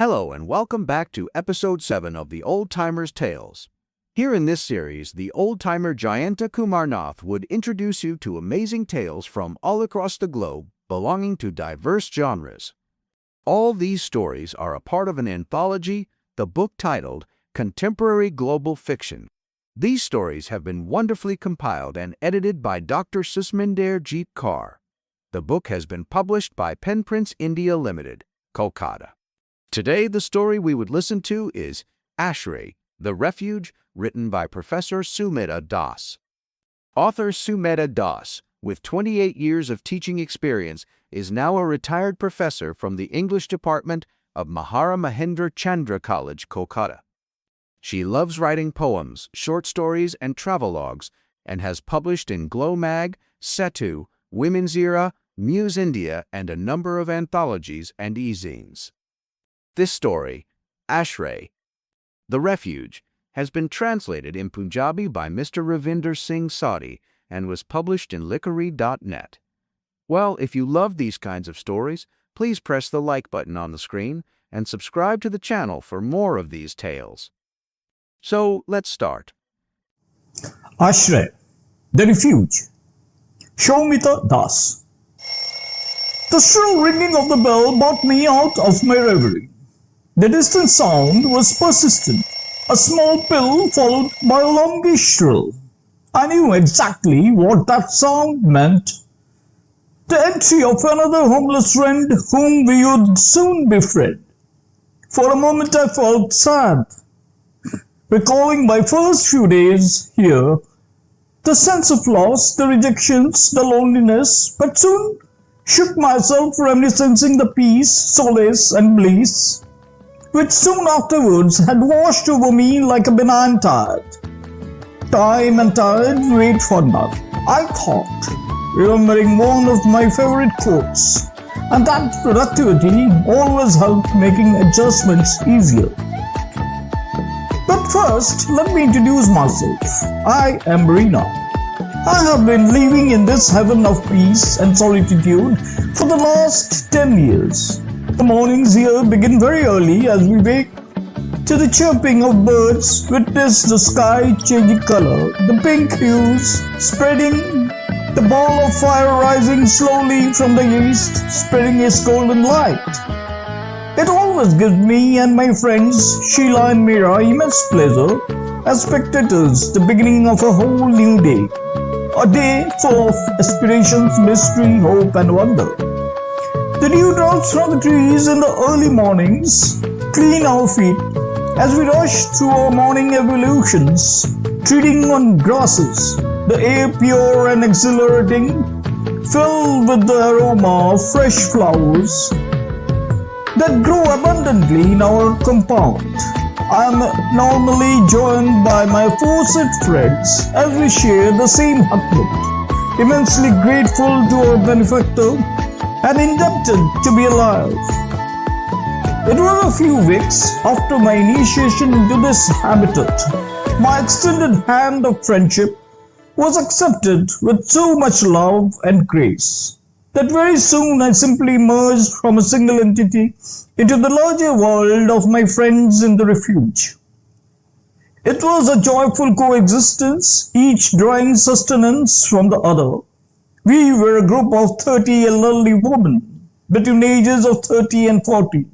Hello and welcome back to episode 7 of the Old Timer's Tales. Here in this series, the old-timer Jayanta Kumarnath would introduce you to amazing tales from all across the globe belonging to diverse genres. All these stories are a part of an anthology, the book titled Contemporary Global Fiction. These stories have been wonderfully compiled and edited by Dr. Susminder Jeet Kaur. The book has been published by Penprints India Limited, Kolkata. Today, the story we would listen to is Ashray, the Refuge, written by Professor Sumedha Das. Author Sumedha Das, with 28 years of teaching experience, is now a retired professor from the English department of Mahara Mahendra Chandra College, Kolkata. She loves writing poems, short stories, and travelogues, and has published in Glow Mag, Setu, Women's Era, Muse India, and a number of anthologies and e-zines. This story, Ashray, the Refuge, has been translated in Punjabi by Mr. Ravinder Singh Sodhi and was published in Literary.net. Well, if you love these kinds of stories, please press the like button on the screen and subscribe to the channel for more of these tales. So, let's start. Ashray, the Refuge. Sumedha Das. The shrill ringing of the bell brought me out of my reverie. The distant sound was persistent, a small pill followed by a longish shrill. I knew exactly what that sound meant. The entry of another homeless friend whom we would soon befriend. For a moment I felt sad. Recalling my first few days here, the sense of loss, the rejections, the loneliness, but soon shook myself reminiscing the peace, solace and bliss, which soon afterwards had washed over me like a benign tide. Time and tide wait for none, I thought, remembering one of my favorite quotes, and that productivity always helped making adjustments easier. But first, let me introduce myself. I am Reena. I have been living in this heaven of peace and solitude for the last 10 years. The mornings here begin very early as we wake to the chirping of birds, witness the sky changing color, the pink hues spreading, the ball of fire rising slowly from the east, spreading its golden light. It always gives me and my friends Sheila and Meera immense pleasure as spectators, the beginning of a whole new day. A day full of aspirations, mystery, hope and wonder. The dewdrops from the trees in the early mornings clean our feet as we rush through our morning evolutions, treading on grasses, the air pure and exhilarating, filled with the aroma of fresh flowers that grow abundantly in our compound. I am normally joined by my 4 set friends as we share the same hut, immensely grateful to our benefactor and indebted to be alive. It was a few weeks after my initiation into this habitat. My extended hand of friendship was accepted with so much love and grace that very soon I simply emerged from a single entity into the larger world of my friends in the Refuge. It was a joyful coexistence, each drawing sustenance from the other. We were a group of 30 elderly women, between ages of 30 and 40,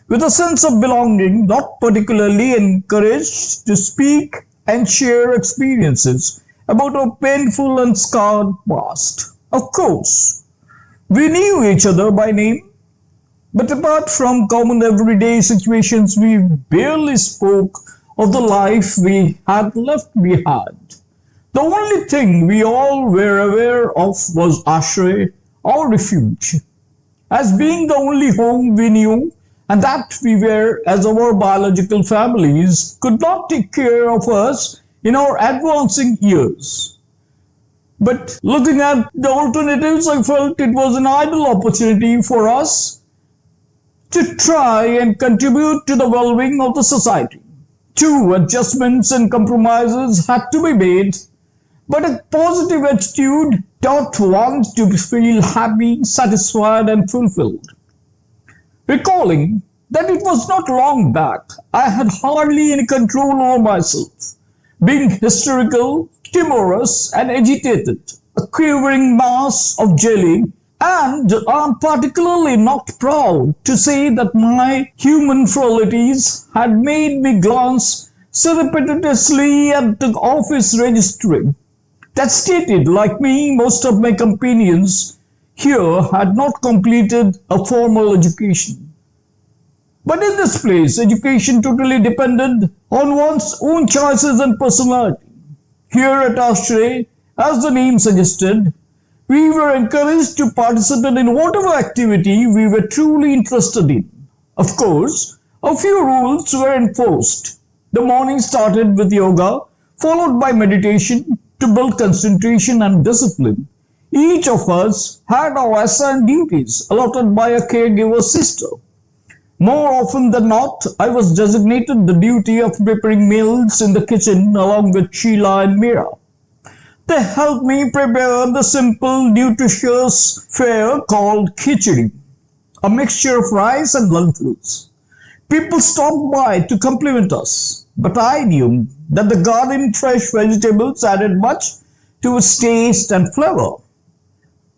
with a sense of belonging, not particularly encouraged to speak and share experiences about our painful and scarred past. Of course, we knew each other by name, but apart from common everyday situations, we barely spoke of the life we had left behind. The only thing we all were aware of was Ashray, our refuge, as being the only home we knew, and that we were, as our biological families could not take care of us in our advancing years. But looking at the alternatives, I felt it was an ideal opportunity for us to try and contribute to the well-being of the society. 2 adjustments and compromises had to be made, but a positive attitude taught one to feel happy, satisfied and fulfilled. Recalling that it was not long back I had hardly any control over myself, being hysterical, timorous, and agitated, a quivering mass of jelly, and I'm particularly not proud to say that my human frailties had made me glance surreptitiously at the office registry that stated, like me, most of my companions here had not completed a formal education. But in this place, education totally depended on one's own choices and personality. Here at Ashray, as the name suggested, we were encouraged to participate in whatever activity we were truly interested in. Of course, a few rules were enforced. The morning started with yoga, followed by meditation to build concentration and discipline. Each of us had our assigned duties allotted by a caregiver sister. More often than not, I was designated the duty of preparing meals in the kitchen along with Sheila and Mira. They helped me prepare the simple, nutritious fare called khichdi, a mixture of rice and lentils. People stopped by to compliment us, but I knew that the garden fresh vegetables added much to its taste and flavor.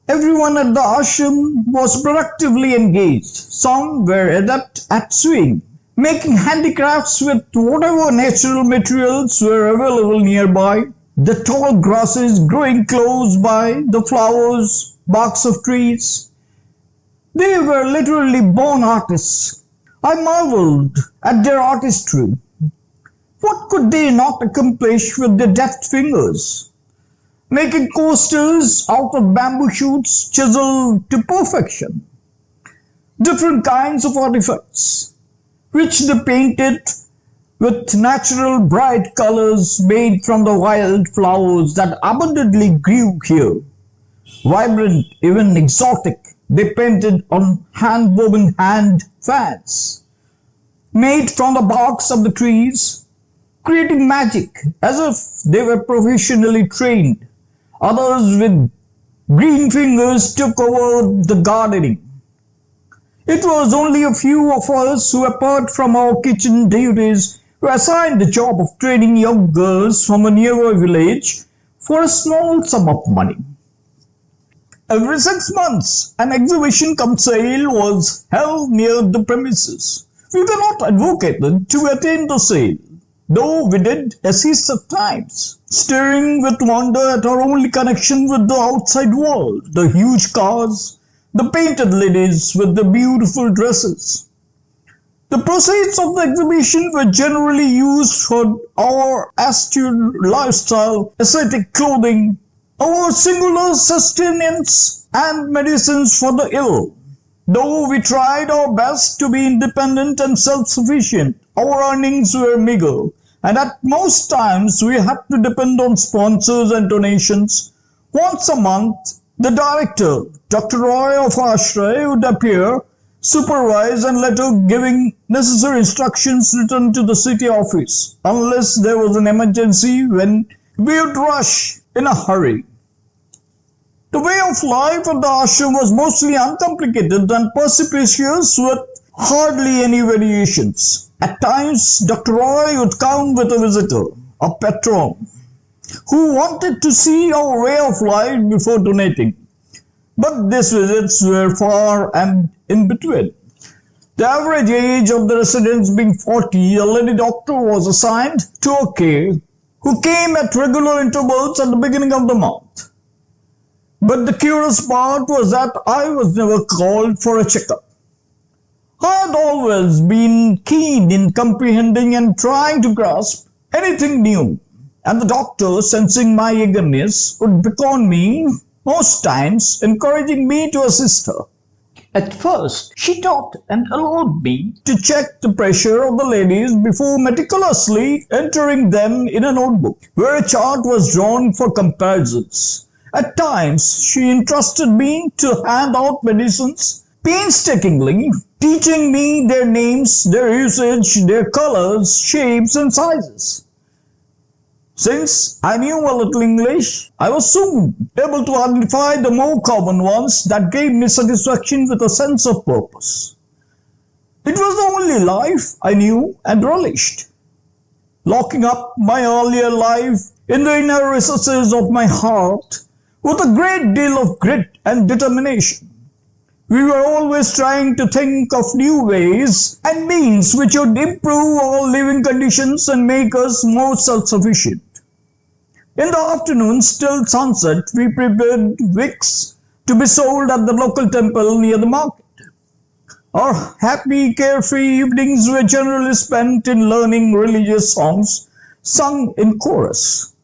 Everyone at the ashram was productively engaged. Some were adept at sewing, making handicrafts with whatever natural materials were available nearby. The tall grasses growing close by, the flowers, barks of trees. They were literally born artists. I marveled at their artistry. What could they not accomplish with their deft fingers? Making coasters out of bamboo shoots chiseled to perfection. Different kinds of artifacts, which they painted with natural bright colors made from the wild flowers that abundantly grew here. Vibrant, even exotic, they painted on hand-woven hand fans, made from the barks of the trees, creating magic as if they were professionally trained. Others with green fingers took over the gardening. It was only a few of us who, apart from our kitchen duties, were assigned the job of training young girls from a nearby village for a small sum of money. Every 6 months, an exhibition cum sale was held near the premises. We were not advocated to attend the sale, though we did assist at times, staring with wonder at our only connection with the outside world, the huge cars, the painted ladies with the beautiful dresses. The proceeds of the exhibition were generally used for our austere lifestyle, aesthetic clothing, our singular sustenance, and medicines for the ill. Though we tried our best to be independent and self-sufficient, our earnings were meager, and at most times we had to depend on sponsors and donations. Once a month, the director, Dr. Roy of Ashray, would appear, supervise, and later giving necessary instructions written to the city office, unless there was an emergency when we would rush in a hurry. The way of life at the ashram was mostly uncomplicated and perspicacious with hardly any variations. At times, Dr. Roy would come with a visitor, a patron, who wanted to see our way of life before donating. But these visits were far and in between. The average age of the residents being 40, a lady doctor was assigned to a care who came at regular intervals at the beginning of the month. But the curious part was that I was never called for a checkup. I had always been keen in comprehending and trying to grasp anything new, and the doctor, sensing my eagerness, would beckon me, most times encouraging me to assist her. At first, she taught and allowed me to check the pressure of the ladies before meticulously entering them in a notebook, where a chart was drawn for comparisons. At times, she entrusted me to hand out medicines painstakingly, teaching me their names, their usage, their colors, shapes, and sizes. Since I knew a little English, I was soon able to identify the more common ones that gave me satisfaction with a sense of purpose. It was the only life I knew and relished. Locking up my earlier life in the inner recesses of my heart with a great deal of grit and determination. We were always trying to think of new ways and means which would improve our living conditions and make us more self-sufficient. In the afternoons till sunset, we prepared wicks to be sold at the local temple near the market. Our happy, carefree evenings were generally spent in learning religious songs sung in chorus.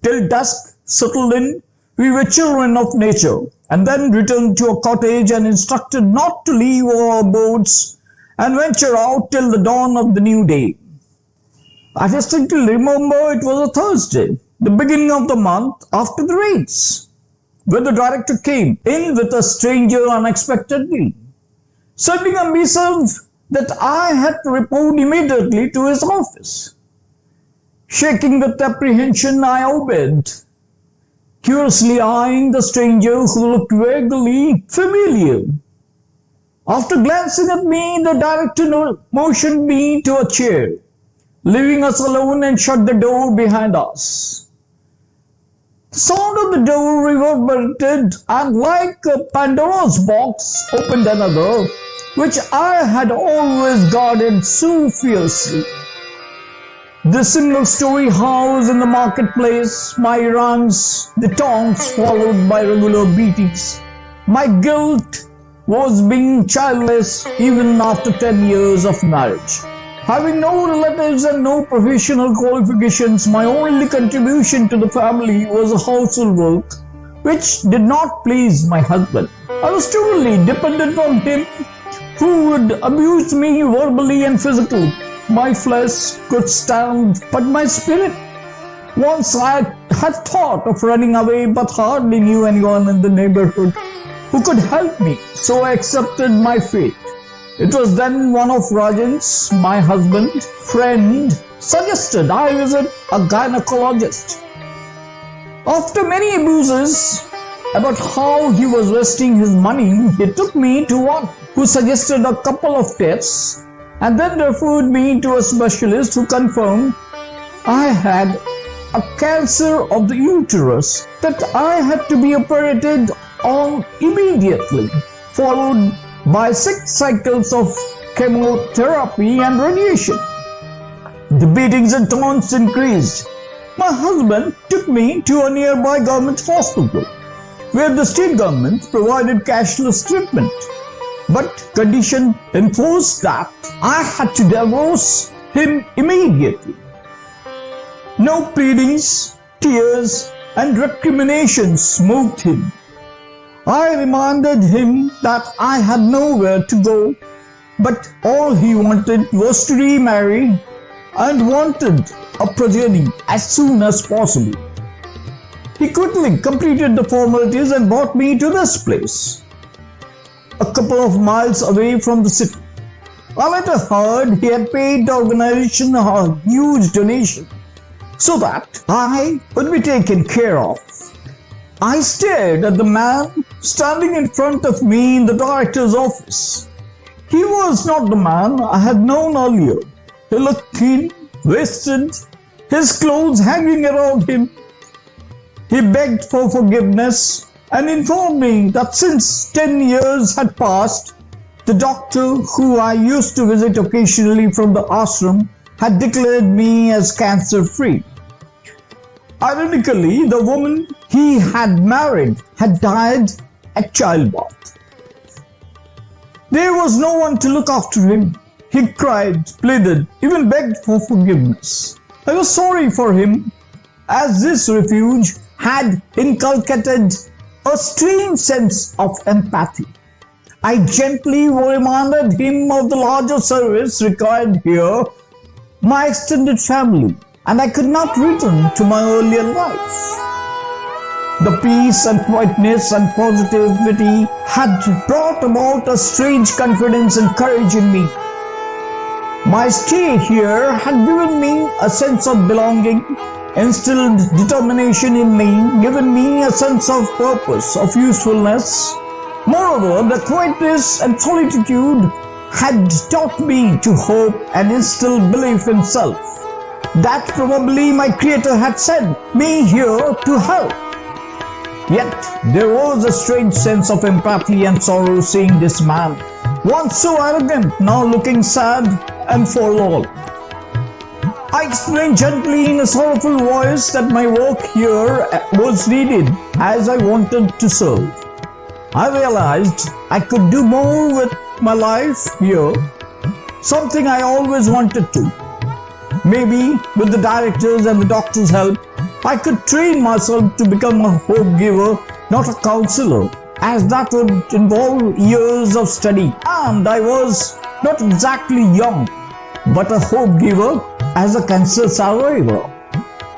Till dusk settled in, we were children of nature, and then returned to a cottage and instructed not to leave our abodes and venture out till the dawn of the new day. I distinctly remember it was a Thursday, the beginning of the month after the rains, when the director came in with a stranger unexpectedly, sending a missive that I had to report immediately to his office. Shaking with apprehension, I obeyed, curiously eyeing the stranger who looked vaguely familiar. After glancing at me, the director motioned me to a chair, leaving us alone, and shut the door behind us. The sound of the door reverberated, and like a Pandora's box, opened another, which I had always guarded so fiercely. The single-story house in the marketplace, my runs, the taunts followed by regular beatings. My guilt was being childless even after 10 years of marriage. Having no relatives and no professional qualifications, my only contribution to the family was household work, which did not please my husband. I was totally dependent on him, who would abuse me verbally and physically. My flesh could stand, but my spirit. Once I had thought of running away, but hardly knew anyone in the neighborhood who could help me, so I accepted my fate. It was then one of Rajan's, my husband, friend, suggested I visit a gynecologist. After many abuses about how he was wasting his money, he took me to one who suggested a couple of tests and then referred me to a specialist who confirmed I had a cancer of the uterus that I had to be operated on immediately, followed by 6 cycles of chemotherapy and radiation. The beatings and taunts increased. My husband took me to a nearby government hospital, where the state government provided cashless treatment, but condition enforced that I had to divorce him immediately. No pleadings, tears, and recriminations moved him. I reminded him that I had nowhere to go, but all he wanted was to remarry and wanted a progeny as soon as possible. He quickly completed the formalities and brought me to this place, a couple of miles away from the city. I later heard he had paid the organization a huge donation so that I would be taken care of. I stared at the man standing in front of me in the director's office. He was not the man I had known earlier. He looked thin, wasted, his clothes hanging around him. He begged for forgiveness and informed me that since 10 years had passed, the doctor who I used to visit occasionally from the ashram had declared me as cancer-free. Ironically, the woman he had married had died at childbirth. There was no one to look after him. He cried, pleaded, even begged for forgiveness. I was sorry for him, as this refuge had inculcated a strange sense of empathy. I gently reminded him of the larger service required here, my extended family, and I could not return to my earlier life. The peace and quietness and positivity had brought about a strange confidence and courage in me. My stay here had given me a sense of belonging, instilled determination in me, given me a sense of purpose, of usefulness. Moreover, the quietness and solitude had taught me to hope and instill belief in self. That probably my creator had sent me here to help. Yet there was a strange sense of empathy and sorrow seeing this man, once so arrogant, now looking sad and forlorn. I explained gently in a sorrowful voice that my work here was needed as I wanted to serve. I realized I could do more with my life here, something I always wanted to. Maybe with the directors and the doctor's help, I could train myself to become a hope giver, not a counselor, as that would involve years of study. And I was not exactly young, but a hope giver as a cancer survivor.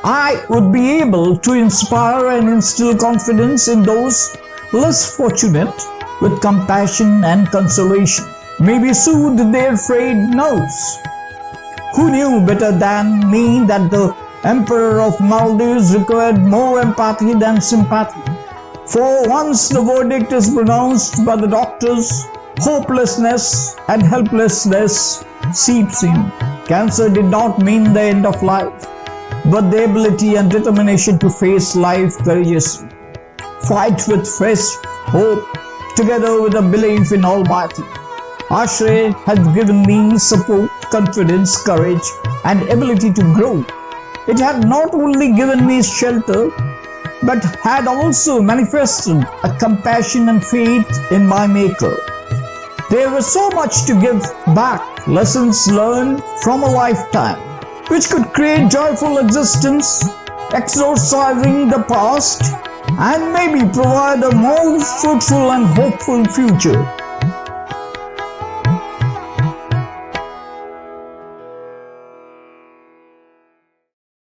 I would be able to inspire and instill confidence in those less fortunate with compassion and consolation. Maybe soothe their frayed nerves. Who knew better than me that the Emperor of Maldives required more empathy than sympathy? For once the verdict is pronounced by the doctors, hopelessness and helplessness seeps in. Cancer did not mean the end of life, but the ability and determination to face life courageously. Fight with fresh hope, together with a belief in Almighty. Ashray has given me support, confidence, courage, and ability to grow. It had not only given me shelter, but had also manifested a compassion and faith in my Maker. There was so much to give back, lessons learned from a lifetime, which could create joyful existence, exorcising the past, and maybe provide a more fruitful and hopeful future.